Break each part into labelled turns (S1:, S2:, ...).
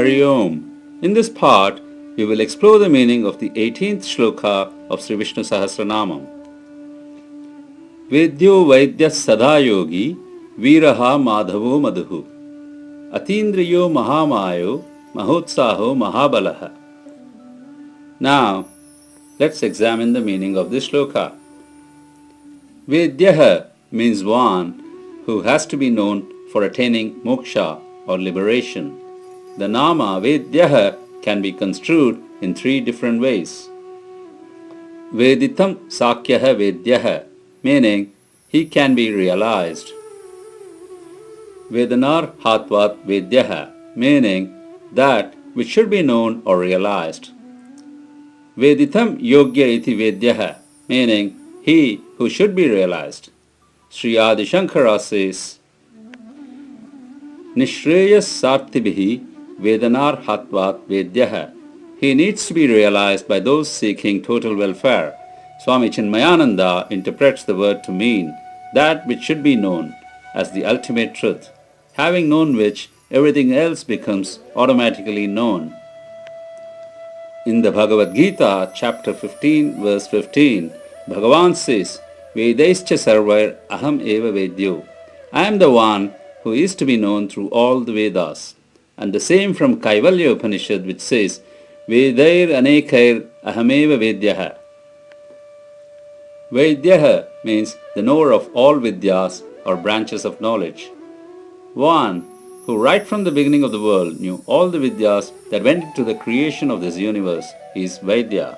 S1: Hari Om. In this part, we will explore the meaning of the 18th Shloka of Sri Vishnu Sahasranamam. Vedyo Vaidya Sada Yogi Viraha Madhavo Madhu Atindriyo Mahamayo Mahotsaho Mahabalaha. Now, let's examine the meaning of this shloka. Vedyaha means one who has to be known for attaining moksha or liberation. The nama Vedyaha can be construed in three different ways. Veditam Sakyaha Vedyaha, meaning he can be realized. Vedanar Hatvat Vedyaha, meaning that which should be known or realized. Veditam Yogya iti Vedyaha, meaning he who should be realized. Sri Adi Shankara says, Nishreyas Sartibhihi Vedanar Hatvat Vedyaha. He needs to be realized by those seeking total welfare. Swami Chinmayananda interprets the word to mean that which should be known as the ultimate truth, having known which everything else becomes automatically known. In the Bhagavad Gita, chapter 15, verse 15, Bhagavan says, Vedaischa sarvair aham eva vedyo. I am the one who is to be known through all the Vedas. And the same from Kaivalya Upanishad, which says, Vedair anekair ahameva vedyaha. Vedyaha means the knower of all Vidyas or branches of knowledge. One who right from the beginning of the world knew all the Vidyas that went into the creation of this universe is Vaidya.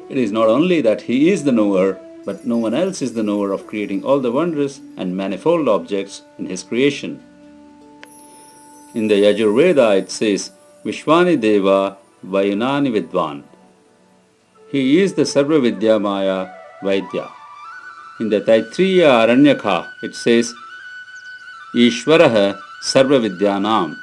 S1: It is not only that he is the knower, but no one else is the knower of creating all the wondrous and manifold objects in his creation. In the Yajurveda it says, Vishwani Deva Vayunani Vidvan. He is the Sarva Vidya Maya Vaidya. In the Taittiriya Aranyaka it says, Ishvaraha Sarva Vidyanam.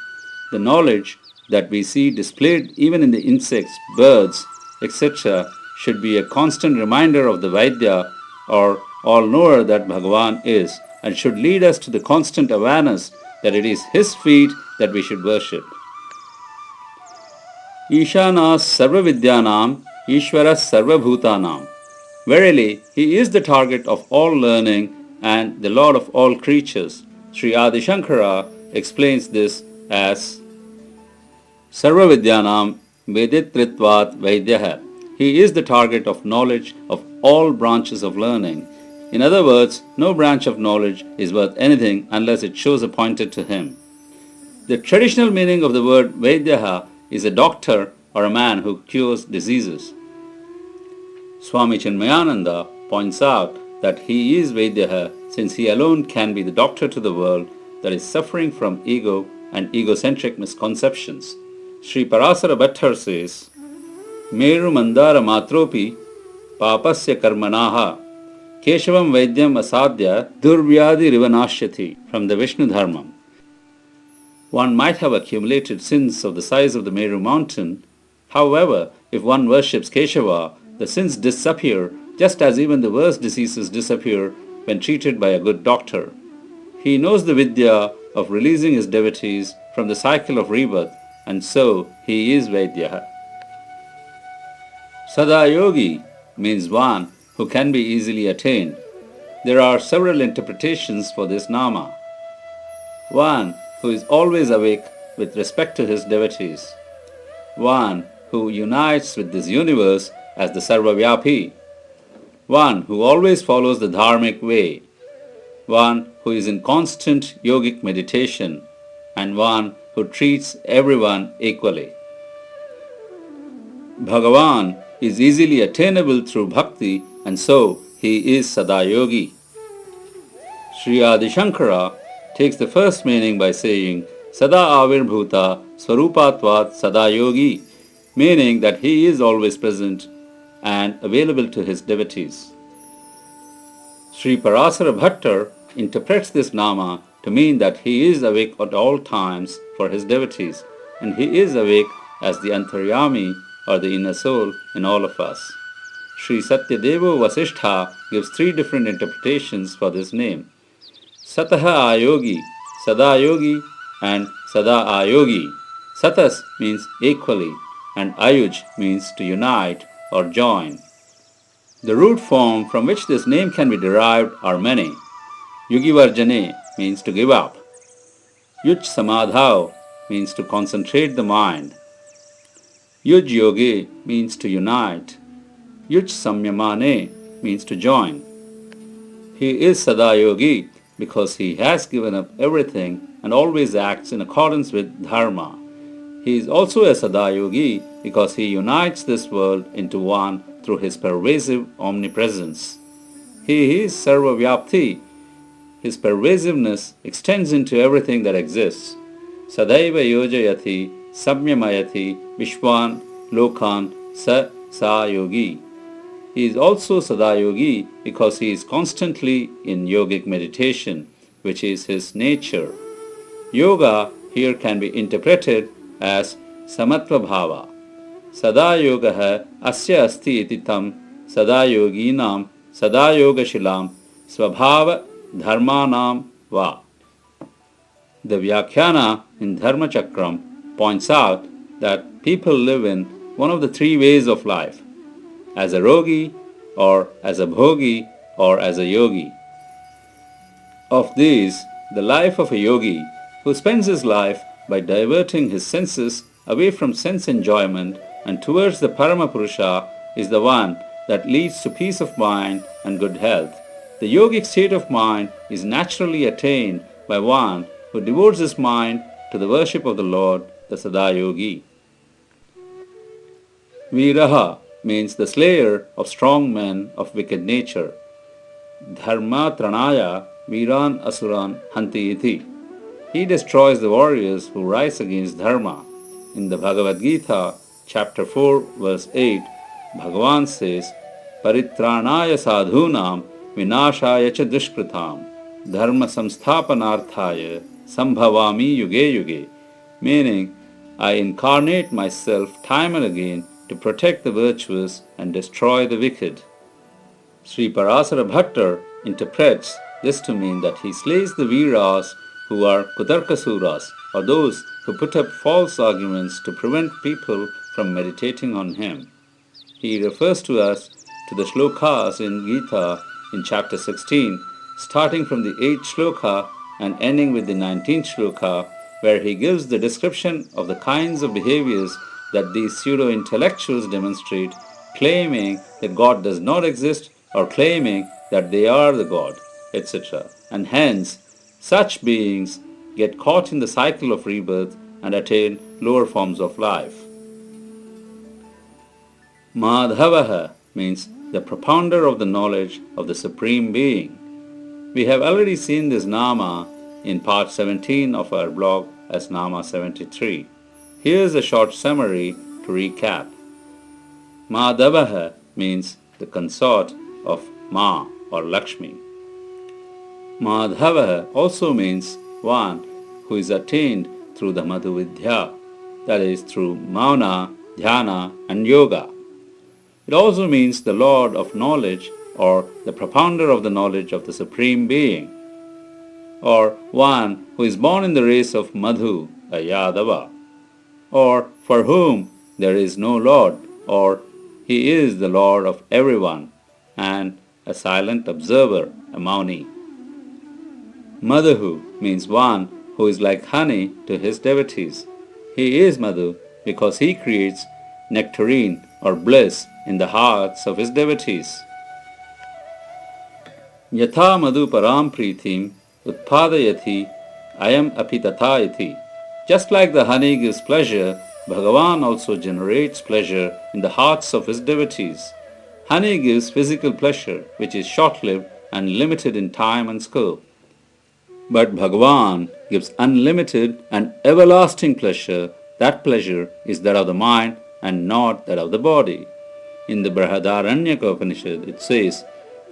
S1: The knowledge that we see displayed even in the insects, birds, etc. should be a constant reminder of the Vaidya or all-knower that Bhagavan is, and should lead us to the constant awareness that it is his feet that we should worship. Ishanas Sarva Vidyanam, Ishvaras Sarva Bhutanam. Verily, he is the target of all learning and the Lord of all creatures. Sri Adi Shankara explains this as Sarva Vidyanam Veditritvat Vaidyaha. He is the target of knowledge of all branches of learning. In other words, no branch of knowledge is worth anything unless it shows appointed to him. The traditional meaning of the word Vaidyaha is a doctor or a man who cures diseases. Swami Chinmayananda points out that he is Vaidyaha since he alone can be the doctor to the world that is suffering from ego and egocentric misconceptions. Sri Parasara Bhattar says, Meru Mandara Matropi Papasya Karmanaha Keshavam Vaidyam Asadya Durvyadi Rivanashyati from the Vishnu Dharmam. One might have accumulated sins of the size of the Meru mountain. However, if one worships Keshava, the sins disappear just as even the worst diseases disappear when treated by a good doctor. He knows the Vidya of releasing his devotees from the cycle of rebirth, and so he is Vaidyaha. Sada Yogi means one who can be easily attained. There are several interpretations for this nama. One who is always awake with respect to his devotees. One who unites with this universe as the Sarvavyapi. One who always follows the dharmic way. One who is in constant yogic meditation. And one who treats everyone equally. Bhagavan is easily attainable through bhakti, and so he is Sada Yogi. Sri Adi Shankara takes the first meaning by saying Sada Avirbhuta Swarupatvat Sada Yogi, meaning that he is always present and available to his devotees. Sri Parasara Bhattar interprets this nama to mean that he is awake at all times for his devotees, and he is awake as the Antaryami or the inner soul in all of us. Sri Satyadevo Vasishtha gives three different interpretations for this name. Sataha Ayogi, Sada Yogi and Sada Ayogi. Satas means equally, and Ayuj means to unite or join. The root form from which this name can be derived are many. Yugivarjane means to give up. Yuj Samadhav means to concentrate the mind. Yuj Yogi means to unite. Yuj Samyamane means to join. He is Sada Yogi because he has given up everything and always acts in accordance with Dharma. He is also a Sada Yogi because he unites this world into one through his pervasive omnipresence. He is Sarva Vyapti. His pervasiveness extends into everything that exists. Sadaiva Yojayati Samyamayati Vishwan Lokan Sa Yogi. He is also Sada Yogi because he is constantly in yogic meditation, which is his nature. Yoga here can be interpreted as Samatva Bhava. Sada Yogaha Asya Asti Iti Tam Sada Yoginam Sada Yogashilam Svabhava Dharmanam Va. The Vyakhyana in Dharma Chakram points out that people live in one of the three ways of life: as a rogi, or as a bhogi, or as a yogi. Of these, the life of a yogi, who spends his life by diverting his senses away from sense enjoyment and towards the Paramapurusha, is the one that leads to peace of mind and good health. The yogic state of mind is naturally attained by one who devotes his mind to the worship of the Lord, the Sada Yogi. Viraha means the slayer of strong men of wicked nature. Dharma Tranaya Viran Asuran Hanti Iti. He destroys the warriors who rise against Dharma. In the Bhagavad Gita, chapter 4, verse 8, Bhagavan says, Paritranaya sadhunam vinashaya cha dushkritam dharma samsthapanarthaya sambhavami yuge yuge. Meaning, I incarnate myself time and again to protect the virtuous and destroy the wicked. Sri Parasara Bhattar interprets this to mean that he slays the Viras who are Kutarkasuras, or those who put up false arguments to prevent people from meditating on him. He refers to us to the Shlokas in Gita in chapter 16, starting from the 8th Shloka and ending with the 19th Shloka, where he gives the description of the kinds of behaviors that these pseudo-intellectuals demonstrate, claiming that God does not exist or claiming that they are the God, etc. And hence, such beings get caught in the cycle of rebirth and attain lower forms of life. Madhavaha means the propounder of the knowledge of the Supreme Being. We have already seen this Nama in part 17 of our blog as Nama 73. Here is a short summary to recap. Madhavaha means the consort of Ma or Lakshmi. Madhavaha also means one who is attained through the Madhuvidya, that is through Mauna, Dhyana and Yoga. It also means the Lord of knowledge or the propounder of the knowledge of the Supreme Being, or one who is born in the race of Madhu, a Yadava, or for whom there is no Lord, or he is the Lord of everyone, and a silent observer, a Mauni. Madhu means one who is like honey to his devotees. He is Madhu because he creates nectarine or bliss in the hearts of his devotees. Yatha Madhu Param Pritim Utpadayati Ayam Apitata Iti. Just like the honey gives pleasure, Bhagavan also generates pleasure in the hearts of his devotees. Honey gives physical pleasure, which is short-lived and limited in time and scope. But Bhagavan gives unlimited and everlasting pleasure. That pleasure is that of the mind and not that of the body. In the Brihadaranyaka Upanishad, it says,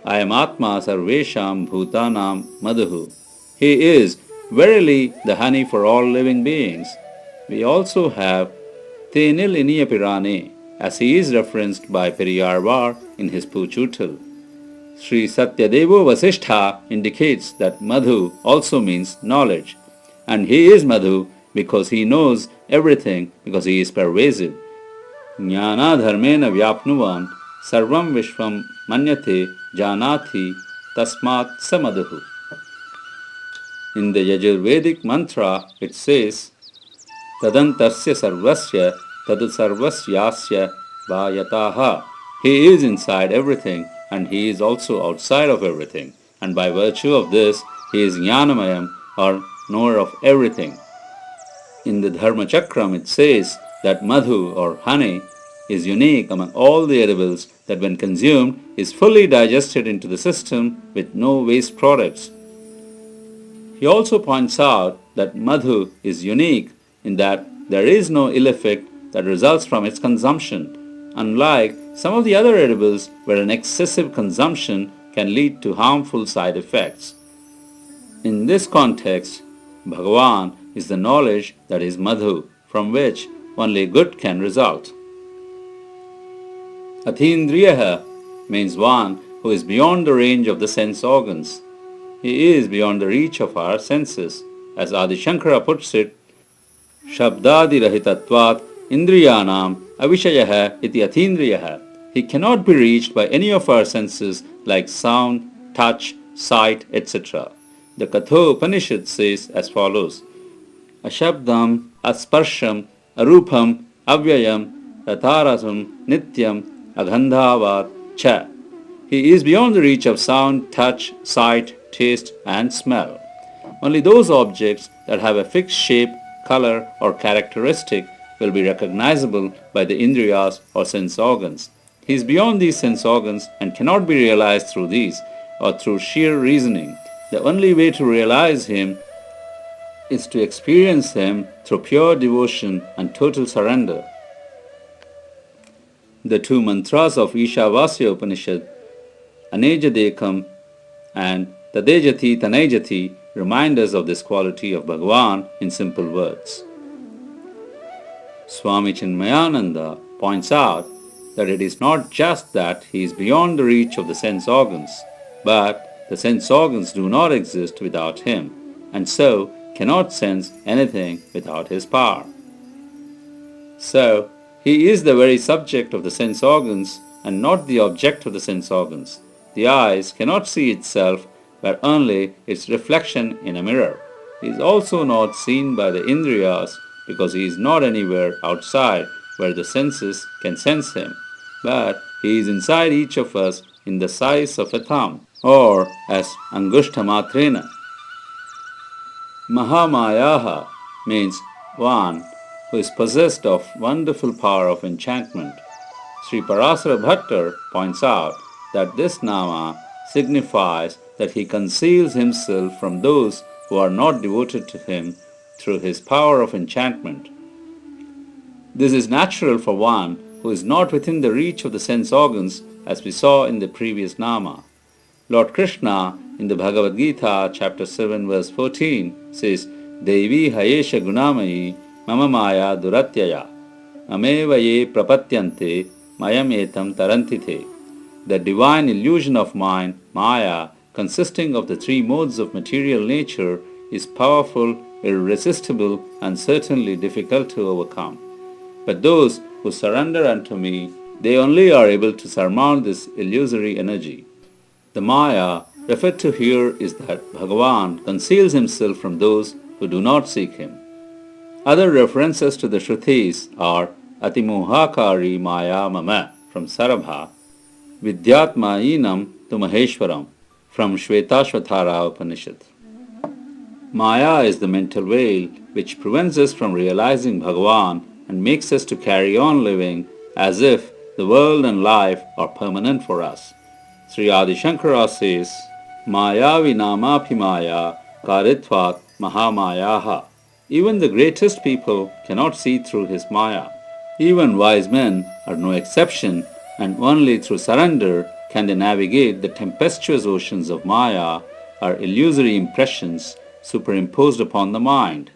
S1: I am Atma Sarvesham Bhutanam Madhu. He is verily the honey for all living beings. We also have Tenil Iniyapirane, as he is referenced by Periyarvar in his Puchutal. Sri Satyadevo Vasishtha indicates that Madhu also means knowledge, and he is Madhu because he knows everything, because he is pervasive. Jnana dharmena vyapnuvan sarvam vishvam manyate janati tasmat samaduhu. In the Yajurvedic mantra, it says, Tadantasya sarvasya tadu sarvasyasya vayataha. He is inside everything and he is also outside of everything. And by virtue of this, he is Jnanamayam, or knower of everything. In the Dharma Chakram, it says that madhu, or honey, is unique among all the edibles, that when consumed is fully digested into the system with no waste products. He also points out that madhu is unique in that there is no ill effect that results from its consumption, unlike some of the other edibles where an excessive consumption can lead to harmful side effects. In this context, Bhagavan is the knowledge that is madhu, from which only good can result. Atindriyaha means one who is beyond the range of the sense organs. He is beyond the reach of our senses. As Adi Shankara puts it, Shabdadi rahitatvat indriyanam avishayaha iti atindriyaha. He cannot be reached by any of our senses like sound, touch, sight, etc. The Katho Upanishad says as follows, Ashabdam, Asparsham, Arupam, Avyayam, Ratarasam, Nityam, Agandhavat, Cha. He is beyond the reach of sound, touch, sight, taste and smell. Only those objects that have a fixed shape, color or characteristic will be recognizable by the indriyas or sense organs. He is beyond these sense organs and cannot be realized through these or through sheer reasoning. The only way to realize him is to experience him through pure devotion and total surrender. The two mantras of Ishavasya Upanishad, Anejadekam and Tadejati Tanejati, remind us of this quality of Bhagavan in simple words. Swami Chinmayananda points out that it is not just that he is beyond the reach of the sense organs, but the sense organs do not exist without him, and so cannot sense anything without his power. So, he is the very subject of the sense organs and not the object of the sense organs. The eyes cannot see itself, but only its reflection in a mirror. He is also not seen by the indriyas because he is not anywhere outside where the senses can sense him, but he is inside each of us in the size of a thumb, or as Angushta Matrena. Mahamayaha means one who is possessed of wonderful power of enchantment. Sri Parasara Bhattar points out that this nama signifies that he conceals himself from those who are not devoted to him through his power of enchantment. This is natural for one who is not within the reach of the sense organs, as we saw in the previous nama. Lord Krishna in the Bhagavad Gita chapter 7 verse 14 says, Devi hayesha gunamayi mama maya duratyaya ameva ye prapatyante mayam etam tarantite. The divine illusion of mind, Maya, consisting of the three modes of material nature, is powerful, irresistible, and certainly difficult to overcome. But those who surrender unto me, they only are able to surmount this illusory energy. The Maya referred to here is that Bhagavan conceals himself from those who do not seek him. Other references to the Shrutis are Atimohakari Maya Mama from Sarabha, Vidyatmayinam tu Maheshwaram from Shvetashvatara Upanishad. Maya is the mental veil which prevents us from realizing Bhagavan and makes us to carry on living as if the world and life are permanent for us. Sri Adi Shankara says, Maya vinamapi maya karitvat mahamayaha. Even the greatest people cannot see through his Maya. Even wise men are no exception, and only through surrender can they navigate the tempestuous oceans of Maya, or illusory impressions superimposed upon the mind.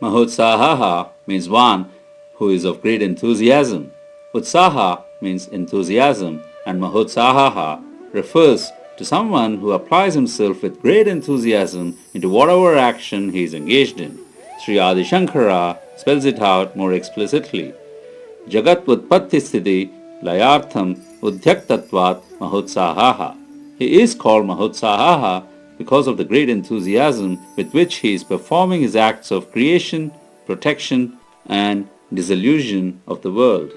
S1: Mahotsahaha means one who is of great enthusiasm. Utsaha means enthusiasm, and Mahotsahaha refers to someone who applies himself with great enthusiasm into whatever action he is engaged in. Sri Adi Shankara spells it out more explicitly. Jagat Utpatti Sthiti Layartham Udhyaktatvat Mahotsahaha. He is called Mahotsahaha because of the great enthusiasm with which he is performing his acts of creation, protection, and dissolution of the world.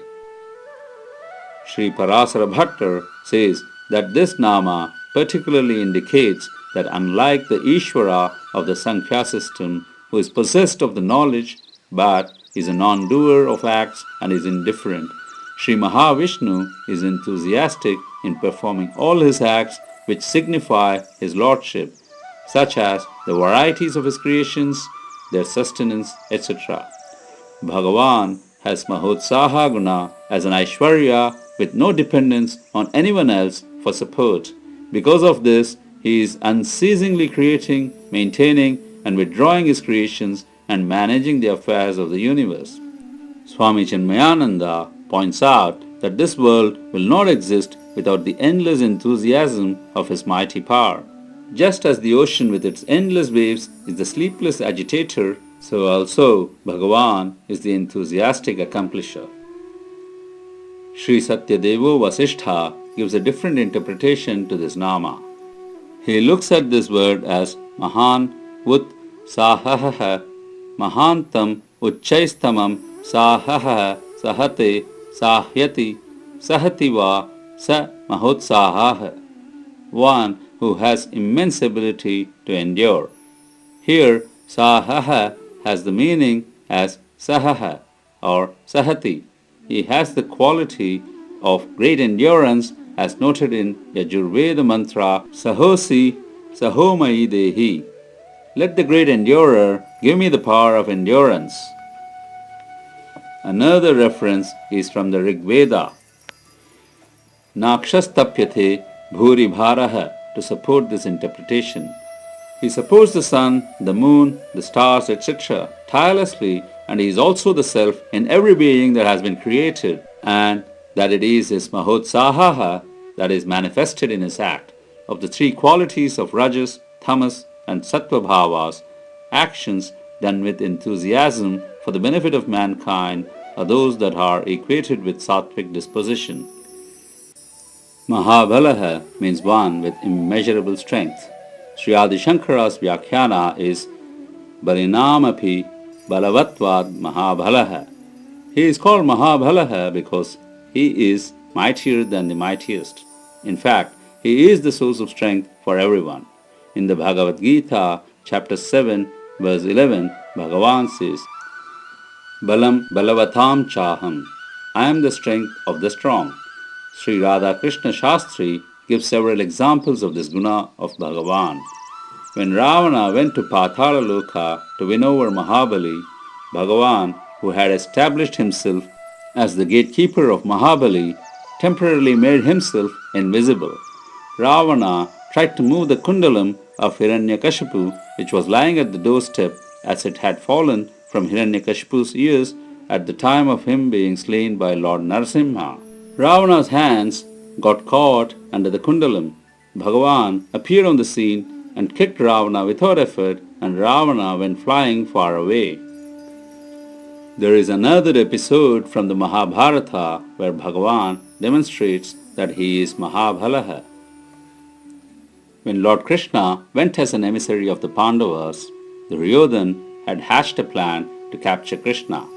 S1: Sri Parasara Bhattar says that this nama particularly indicates that unlike the Ishvara of the Sankhya system, who is possessed of the knowledge but is a non-doer of acts and is indifferent, Sri Mahavishnu is enthusiastic in performing all his acts which signify his lordship, such as the varieties of his creations, their sustenance, etc. Bhagavan has Mahotsaha Guna as an Aishwarya with no dependence on anyone else for support. Because of this, he is unceasingly creating, maintaining, and withdrawing his creations and managing the affairs of the universe. Swami Chinmayananda points out that this world will not exist without the endless enthusiasm of his mighty power. Just as the ocean with its endless waves is the sleepless agitator, so also Bhagavan is the enthusiastic accomplisher. Sri Satyadevo Vasishtha gives a different interpretation to this nama. He looks at this word as Mahan Ut Sahaha Mahantam Uchchaistamam Sahaha Sahate Sahyati Sahativa Sa Mahotsahaha, one who has immense ability to endure. Here, Sahaha has the meaning as Sahaha or Sahati. He has the quality of great endurance as noted in Yajurveda mantra Sahosi Sahomai Dehi. Let the great endurer give me the power of endurance. Another reference is from the Rig Veda. Nakshastapyate Bhuri Bharaha to support this interpretation. He supports the sun, the moon, the stars, etc. tirelessly, and he is also the self in every being that has been created, and that it is his Mahotsahaha that is manifested in his act. Of the three qualities of Rajas, Tamas, and Sattva Bhavas, actions done with enthusiasm for the benefit of mankind are those that are equated with sattvic disposition. Mahabalaha means one with immeasurable strength. Sri Adi Shankara's Vyakhyana is Balinamapi Balavatvad Mahabalaha. He is called Mahabalaha because he is mightier than the mightiest. In fact, he is the source of strength for everyone. In the Bhagavad Gita, chapter 7, verse 11, Bhagavan says, Balam Balavatam Chaham. I am the strength of the strong. Sri Radha Krishna Shastri gives several examples of this guna of Bhagavan. When Ravana went to Patala Loka to win over Mahabali, Bhagavan, who had established himself as the gatekeeper of Mahabali, temporarily made himself invisible. Ravana tried to move the kundalam of Hiranyakashipu, which was lying at the doorstep as it had fallen from Hiranyakashipu's ears at the time of him being slain by Lord Narasimha. Ravana's hands got caught under the kundalam. Bhagavan appeared on the scene and kicked Ravana without effort, and Ravana went flying far away. There is another episode from the Mahabharata where Bhagavan demonstrates that he is Mahabalaha. When Lord Krishna went as an emissary of the Pandavas, Duryodhana had hatched a plan to capture Krishna.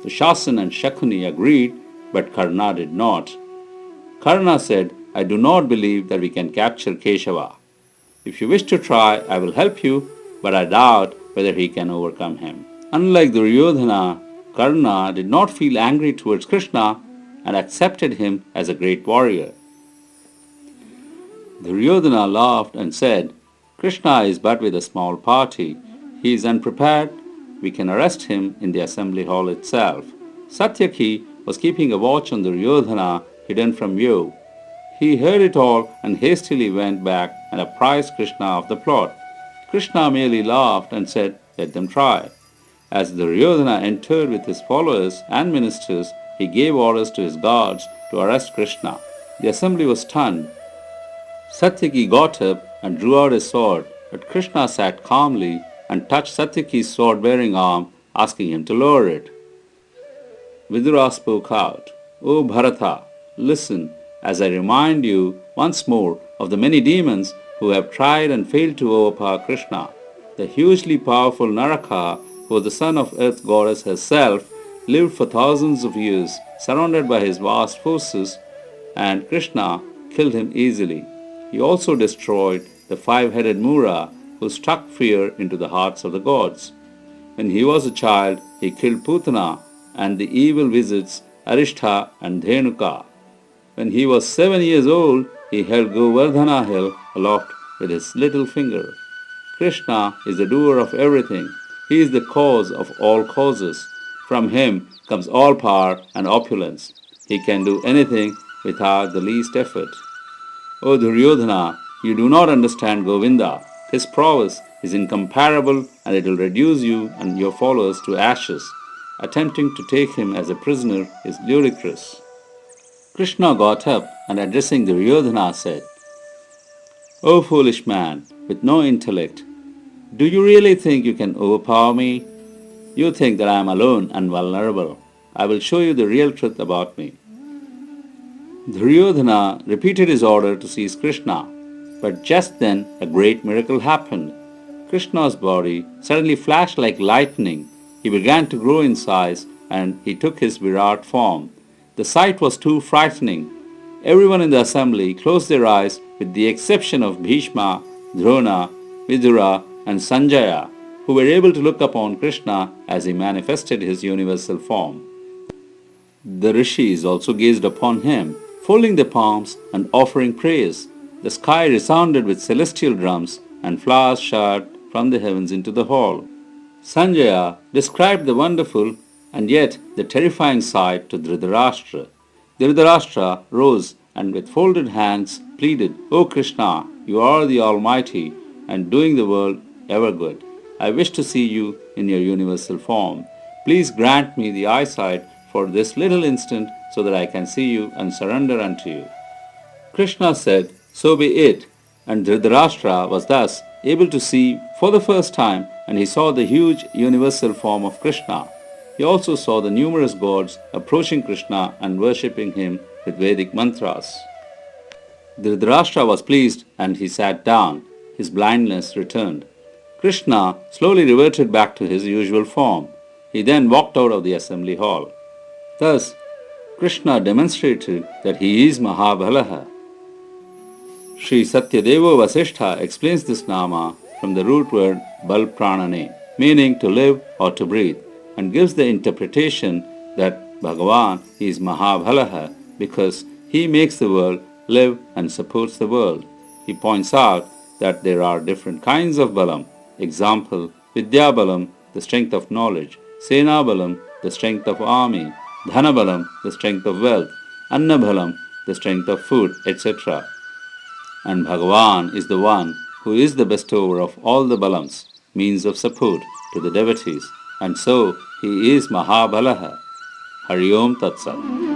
S1: Dushasan and Shakuni agreed, but Karna did not. Karna said, I do not believe that we can capture Keshava. If you wish to try, I will help you, but I doubt whether he can overcome him. Unlike Duryodhana, Karna did not feel angry towards Krishna and accepted him as a great warrior. Duryodhana laughed and said, Krishna is but with a small party. He is unprepared. We can arrest him in the assembly hall itself. Satyaki was keeping a watch on Duryodhana hidden from view. He heard it all and hastily went back and apprised Krishna of the plot. Krishna merely laughed and said, let them try. As Duryodhana entered with his followers and ministers, he gave orders to his guards to arrest Krishna. The assembly was stunned. Satyaki got up and drew out his sword, but Krishna sat calmly and touched Satyaki's sword-bearing arm, asking him to lower it. Vidura spoke out, "O Bharata, listen as I remind you once more of the many demons who have tried and failed to overpower Krishna. The hugely powerful Naraka, who was the son of Earth Goddess herself, lived for thousands of years, surrounded by his vast forces, and Krishna killed him easily. He also destroyed the five-headed Mura, who struck fear into the hearts of the gods. When he was a child, he killed Putana and the evil wizards Arishtha and Dhenuka. When he was 7 years old, he held Govardhana hill aloft with his little finger. Krishna is the doer of everything. He is the cause of all causes. From him comes all power and opulence. He can do anything without the least effort. O Duryodhana, you do not understand Govinda. His prowess is incomparable, and it will reduce you and your followers to ashes. Attempting to take him as a prisoner is ludicrous." Krishna got up and addressing Duryodhana said, "O foolish man, with no intellect, do you really think you can overpower me? You think that I am alone and vulnerable. I will show you the real truth about me." Duryodhana repeated his order to seize Krishna, but just then a great miracle happened. Krishna's body suddenly flashed like lightning. He began to grow in size and he took his Virat form. The sight was too frightening. Everyone in the assembly closed their eyes with the exception of Bhishma, Drona, Vidura and Sanjaya, who were able to look upon Krishna as he manifested his universal form. The rishis also gazed upon him, folding their palms and offering praise. The sky resounded with celestial drums and flowers showered from the heavens into the hall. Sanjaya described the wonderful and yet the terrifying sight to Dhritarashtra. Dhritarashtra rose and with folded hands pleaded, "O Krishna, you are the Almighty and doing the world ever good. I wish to see you in your universal form. Please grant me the eyesight for this little instant so that I can see you and surrender unto you." Krishna said, "So be it," and Dhritarashtra was thus able to see for the first time, and he saw the huge universal form of Krishna. He also saw the numerous gods approaching Krishna and worshipping him with Vedic mantras. Dhritarashtra was pleased and he sat down. His blindness returned. Krishna slowly reverted back to his usual form. He then walked out of the assembly hall. Thus, Krishna demonstrated that he is Mahabalaha. Sri Satyadeva Vasishtha explains this nama from the root word bal pranane, meaning to live or to breathe, and gives the interpretation that Bhagavan is Mahabalaha because he makes the world live and supports the world. He points out that there are different kinds of balam. Example, Vidya balam, the strength of knowledge; Sena balam, the strength of army; Dhana balam, the strength of wealth; Anna balam, the strength of food, etc. And Bhagavan is the one who is the bestower of all the balams, means of support to the devotees, and so he is Mahabalaha. Hari Om Tat Sat.